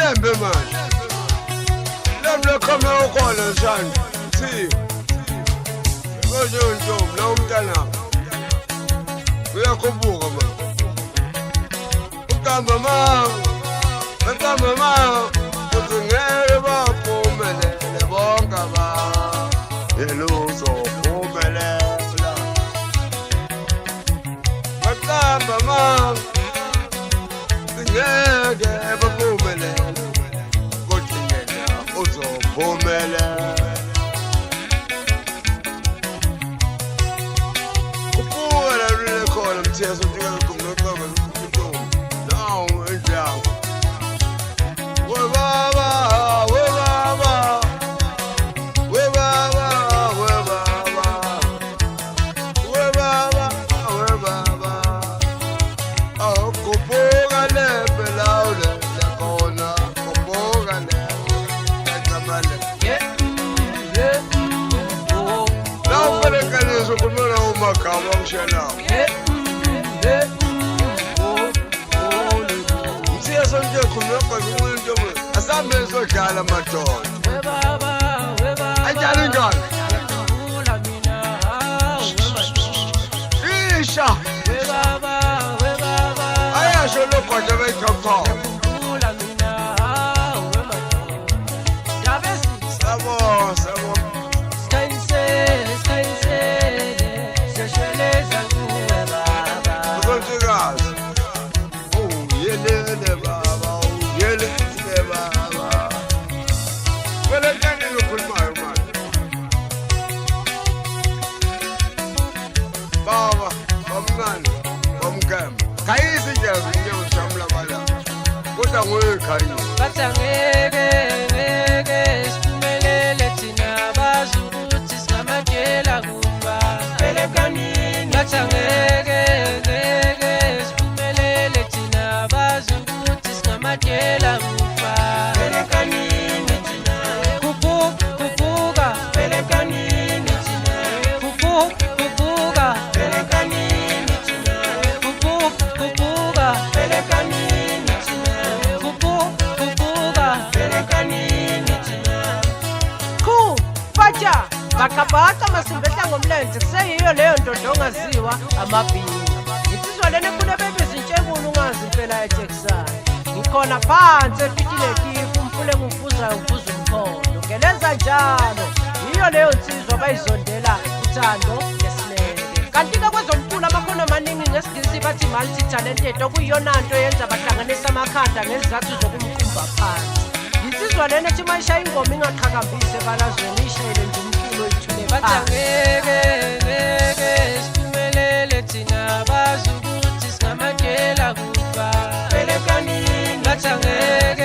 lembe manje lembe khona ukhona njani si konje ntombi la umntana uyakhubuka manje ukamba mama uthi ngeke baphumelele bonke yeluzo phumelela bakamba mama ngeke baphumelele kodwa yena uzophumelela kuphula lule khona mthetho njengalo kumnoqobo ntombi nawo enjawo we baba Makama mshana mthiya sonke khuluma umuntu asambe sodlala madoda ajala ingane isha ayasho lokhoja bayithokho sabo Kayisi nje ngiyoshamla bala kodwa ngoyikhaya bathi ngeke siphumelele thina bazi ukuthi singamatshela kufa phela kanini bathi ngeke siphumelele thina bazi ukuthi singamatshela kufa phela kanini thina khuphuka phela kanini thina khuphuka phela kanini thina khuphuka phela kanini thina khuphuka phela kanini thina batsha baqabhaqa masimbehla ngomlenze kuseyiyo leyo ndondo ongaziwa amabhinga insizwa lena efuna bebezintshekula ungazi impela eTexas ngikhona phansi efitiletifu umfule ngufuzayo uvuza umkhondo ngeleza njalo yiyo leyo nsizwa bayizondela uthando nesineke kanti-ke kwezomculo amakhono amaningi ngesigisi bathi multi-talented okuyiyona nto yenza bahlanganisa amakhanda ngezizathu zokumqumba phansi insizwa lena ethi mayishaya ingoma ingaqhakambise ebalazweni ishayele nje umculo oyithule bathi ngeke siphumelele thina bazi ukuthi singamatshela kufa phela kanini bathi ngeke